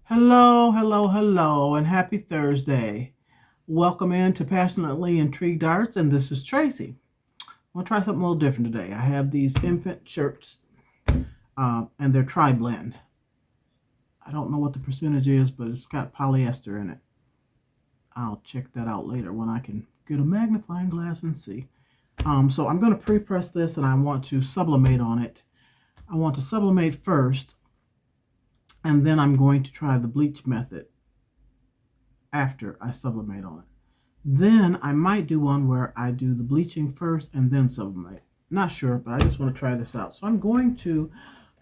Hello, hello, hello, and happy Thursday. Welcome into Passionately Intrigued Arts, and this is Tracy. I'm going to try something a little different today. I have these infant shirts, and they're tri-blend. I don't know what the percentage is, but it's got polyester in it. I'll check that out later when I can get a magnifying glass and see. So I'm going to pre-press this, and I want to sublimate on it. I want to sublimate first, and then I'm going to try the bleach method after I sublimate on it. Then I might do one where I do the bleaching first and then sublimate. Not sure, but I just want to try this out. So I'm going to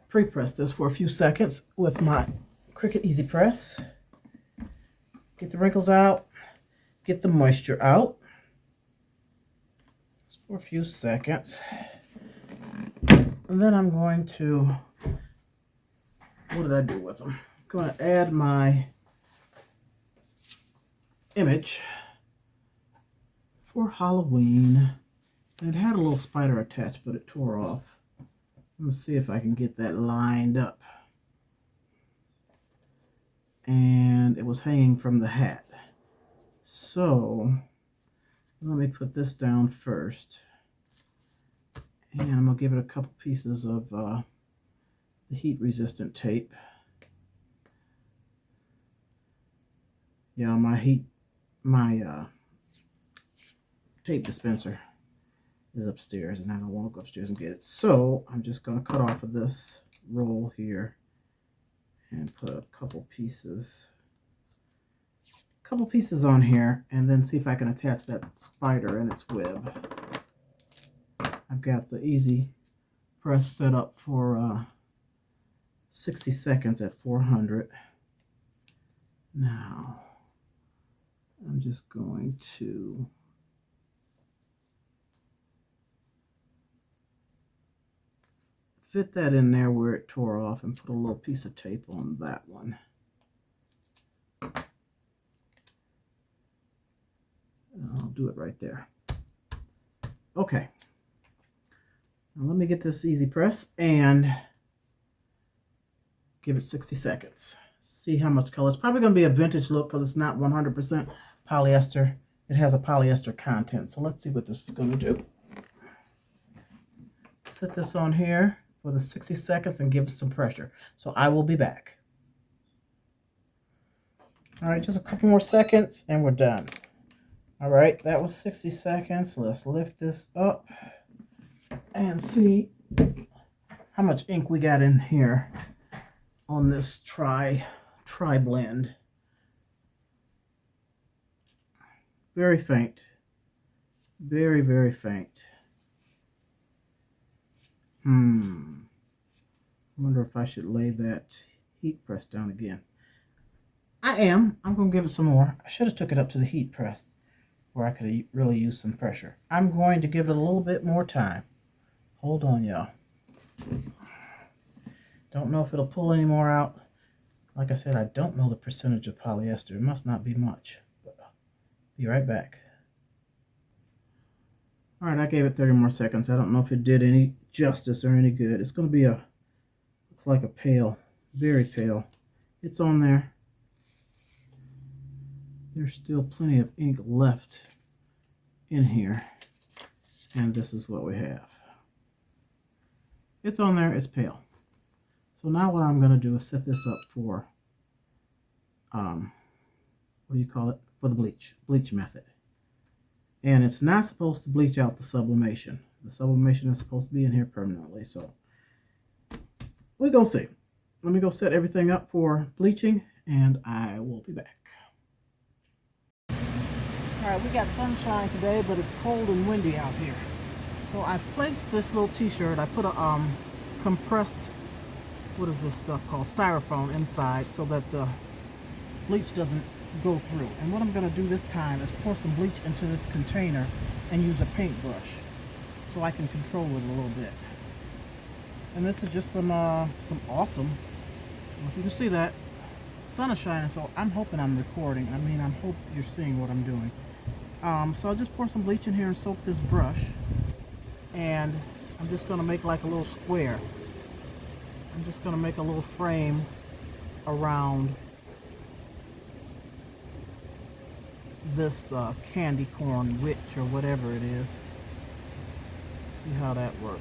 pre-press this for a few seconds with my Cricut Easy Press. Get the wrinkles out, get the moisture out. Just for a few seconds. And then I'm going to, what did I do with them? I'm going to add my image for Halloween. And it had a little spider attached, but it tore off. Let me see if I can get that lined up. And it was hanging from the hat. So let me put this down first. And I'm going to give it a couple pieces of the heat resistant tape. Yeah, my tape dispenser is upstairs, and I don't want to go upstairs and get it. So I'm just going to cut off of this roll here and put a couple pieces on here, and then see if I can attach that spider in its web. I've got the Easy Press set up for 60 seconds at 400. Now I'm just going to fit that in there where it tore off and put a little piece of tape on that one. I'll do it right there. Okay. Now let me get this Easy Press and give it 60 seconds. See how much color. It's probably going to be a vintage look because it's not 100% polyester. It has a polyester content. So let's see what this is going to do. Set this on here for the 60 seconds and give it some pressure. So I will be back. All right, just a couple more seconds and we're done. All right, that was 60 seconds. Let's lift this up and see how much ink we got in here on this tri-blend. Very faint. Very, very faint. I wonder if I should lay that heat press down again. I'm going to give it some more. I should have took it up to the heat press where I could really use some pressure. I'm going to give it a little bit more time. Hold on, y'all. Don't know if it'll pull any more out. Like I said, I don't know the percentage of polyester. It must not be much. But I'll be right back. All right, I gave it 30 more seconds. I don't know if it did any justice or any good. It's going to be looks like a pale, very pale. It's on there. There's still plenty of ink left in here. And this is what we have. It's on there, it's pale. So now what I'm going to do is set this up for, what do you call it? For the bleach method. And it's not supposed to bleach out the sublimation. The sublimation is supposed to be in here permanently. So we're going to see. Let me go set everything up for bleaching and I will be back. All right, we got sunshine today, but it's cold and windy out here. So I placed this little t-shirt. I put a compressed, what is this stuff called? Styrofoam inside so that the bleach doesn't go through. And what I'm going to do this time is pour some bleach into this container and use a paintbrush so I can control it a little bit. And this is just some awesome, I don't know if you can see that, sun is shining, so I'm hoping I'm recording. I mean, I hope you're seeing what I'm doing. So I'll just pour some bleach in here and soak this brush, and I'm just going to make like a little square. I'm just going to make a little frame around this candy corn witch or whatever it is. See how that works.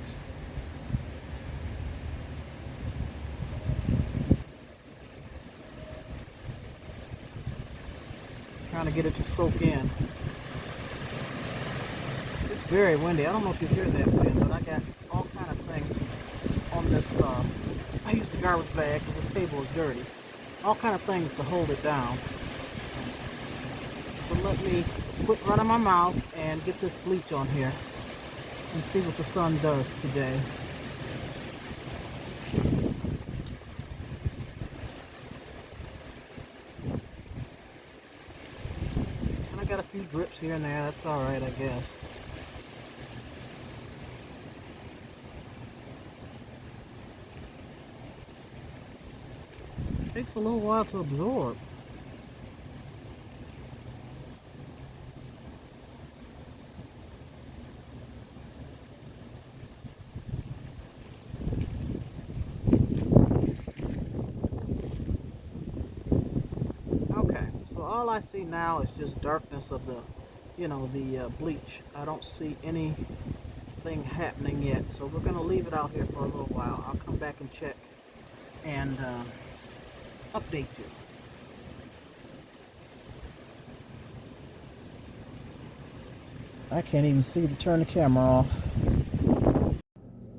Trying to get it to soak in. It's very windy. I don't know if you hear that wind, but I got all kind of things on this. I used the garbage bag because this table is dirty. All kind of things to hold it down. But let me quit running my mouth and get this bleach on here and see what the sun does today. And I got a few drips here and there. That's all right, I guess. It takes a little while to absorb. Okay, so all I see now is just darkness of the, the bleach. I don't see anything happening yet, so we're going to leave it out here for a little while. I'll come back and check and update you. I can't even see to turn the camera off.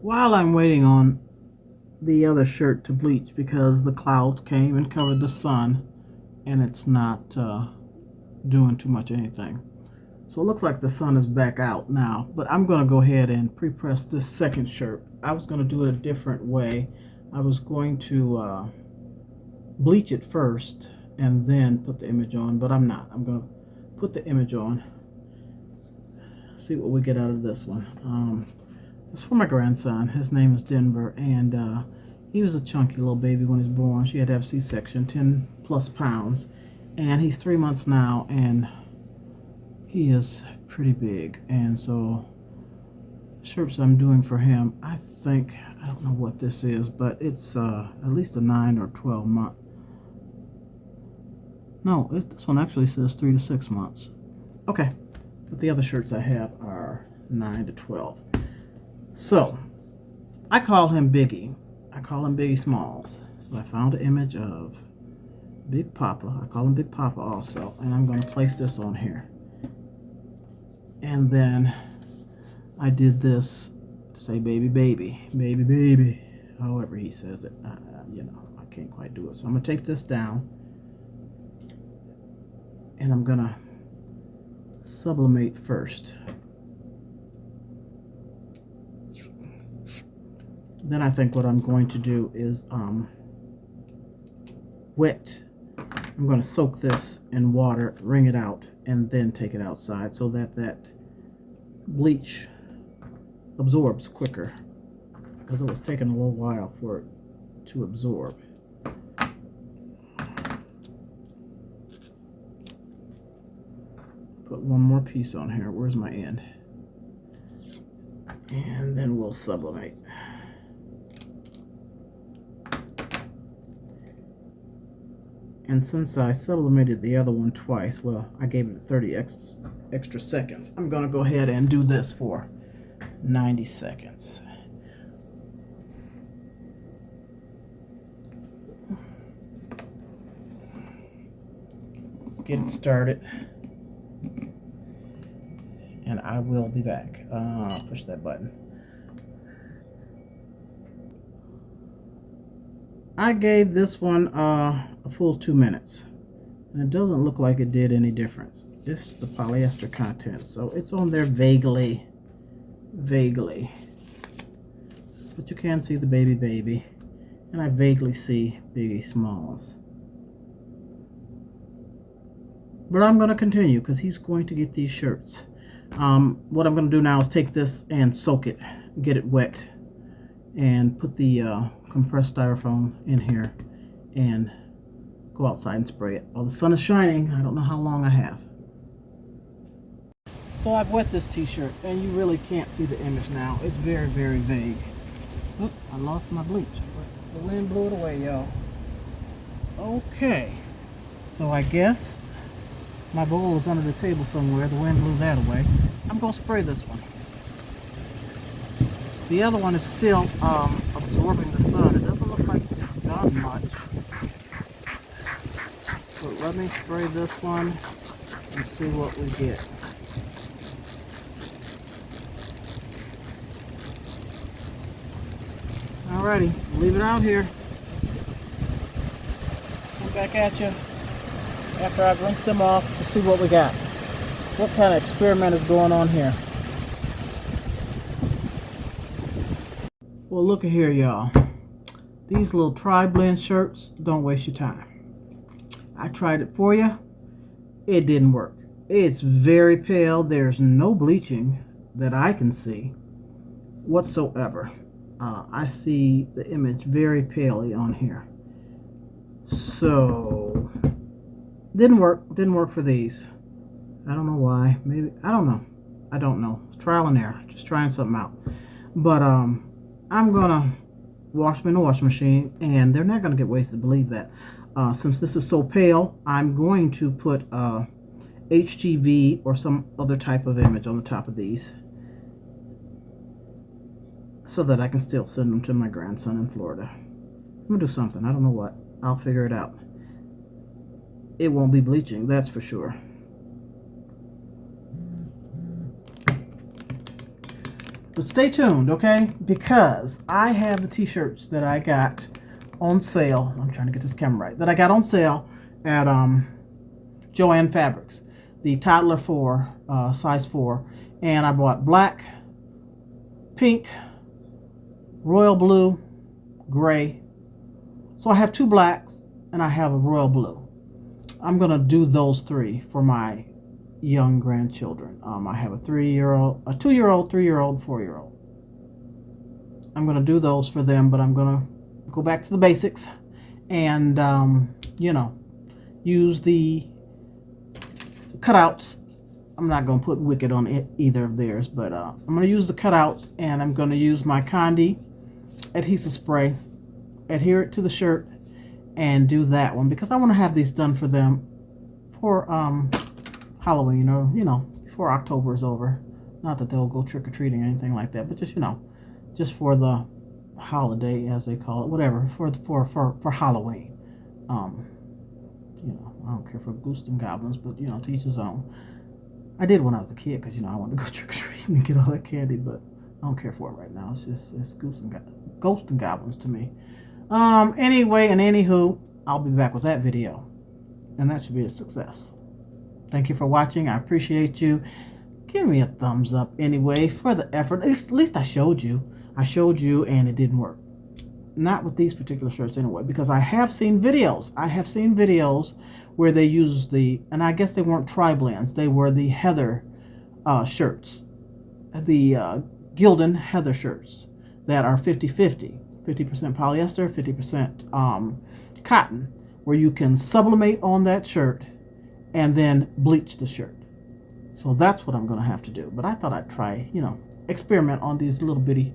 While I'm waiting on the other shirt to bleach because the clouds came and covered the sun and it's not doing too much anything. So it looks like the sun is back out now, but I'm going to go ahead and pre-press this second shirt. I was going to do it a different way. I was going to bleach it first and then put the image on, but I'm not. I'm going to put the image on. See what we get out of this one. It's for my grandson. His name is Denver, and he was a chunky little baby when he was born. She had to have C-section, 10 plus pounds, and he's 3 months now, and he is pretty big. And so shirts I'm doing for him, I think, I don't know what this is, but it's at least a 9 or 12 month. No, this one actually says 3 to 6 months. Okay, but the other shirts I have are 9 to 12. So I call him Biggie. I call him Biggie Smalls. So I found an image of Big Papa. I call him Big Papa also, and I'm going to place this on here. And then I did this to say baby, baby, baby, baby, however he says it. I can't quite do it. So I'm going to tape this down, and I'm going to sublimate first. Then I think what I'm going to do is wet. I'm going to soak this in water, wring it out, and then take it outside so that that bleach absorbs quicker, because it was taking a little while for it to absorb. Put one more piece on here. Where's my end? And then we'll sublimate. And since I sublimated the other one twice, well, I gave it 30 extra seconds. I'm going to go ahead and do this for 90 seconds. Let's get it started. And I will be back. Push that button. I gave this one a full 2 minutes, and it doesn't look like it did any difference. This is the polyester content, so it's on there vaguely, but you can see the baby, and I vaguely see Biggie Smalls. But I'm going to continue because he's going to get these shirts. What I'm going to do now is take this and soak it, get it wet, and put the compressed styrofoam in here and go outside and spray it. While the sun is shining, I don't know how long I have. So I've wet this t-shirt, and you really can't see the image now. It's very, very vague. Oh, I lost my bleach. The wind blew it away, y'all. Okay, so I guess My bowl is under the table somewhere. The wind blew that away. I'm going to spray this one. The other one is still absorbing the sun. It doesn't look like it's done much. But let me spray this one and see what we get. Alrighty, leave it out here. Come back at you after I've rinsed them off to see what we got. What kind of experiment is going on here? Well, look at here, y'all. These little tri-blend shirts, don't waste your time. I tried it for you. It didn't work. It's very pale. There's no bleaching that I can see whatsoever. I see the image very palely on here. So, didn't work. Didn't work for these. I don't know why. Maybe, I don't know. I don't know. Trial and error. Just trying something out. But, I'm gonna wash them in the washing machine, and they're not gonna get wasted, believe that. Since this is so pale, I'm going to put HGV or some other type of image on the top of these so that I can still send them to my grandson in Florida. I'm gonna do something. I don't know what. I'll figure it out. It won't be bleaching, that's for sure. But stay tuned, okay? Because I have the t-shirts that I got on sale. I'm trying to get this camera right. That I got on sale at Joann Fabrics. The toddler 4, size 4. And I bought black, pink, royal blue, gray. So I have 2 blacks and I have a royal blue. I'm going to do those 3 for my young grandchildren. I have a 3-year-old, a 2-year-old, 3-year-old, 4-year-old. I'm going to do those for them, but I'm going to go back to the basics and, you know, use the cutouts. I'm not going to put Wicked on it, either of theirs, but I'm going to use the cutouts, and I'm going to use my Condi adhesive spray, adhere it to the shirt, and do that one because I want to have these done for them for Halloween, or you know, before October is over. Not that they'll go trick-or-treating or anything like that, but just, you know, just for the holiday, as they call it, whatever, for Halloween. You know, I don't care for ghosts and goblins, but you know, to each his own. I did when I was a kid because, you know, I wanted to go trick-or-treating and get all that candy, but I don't care for it right now. It's just, it's ghosts and goblins to me. Anyway, and anywho, I'll be back with that video, and that should be a success. Thank you for watching. I appreciate you. Give me a thumbs up anyway for the effort. At least I showed you. I showed you, and it didn't work. Not with these particular shirts anyway, because I have seen videos. I have seen videos where they use the, and I guess they weren't tri-blends. They were the heather shirts, the Gildan heather shirts that are 50-50. 50% polyester, 50% cotton, where you can sublimate on that shirt and then bleach the shirt. So that's what I'm going to have to do. But I thought I'd try, you know, experiment on these little bitty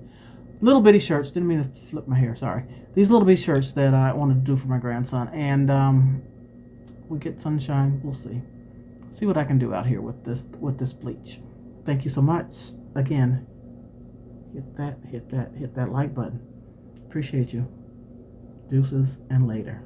shirts. Didn't mean to flip my hair, sorry. These little bitty shirts that I wanted to do for my grandson. And we get sunshine. We'll see. See what I can do out here with this bleach. Thank you so much. Again, hit that like button. Appreciate you. Deuces and later.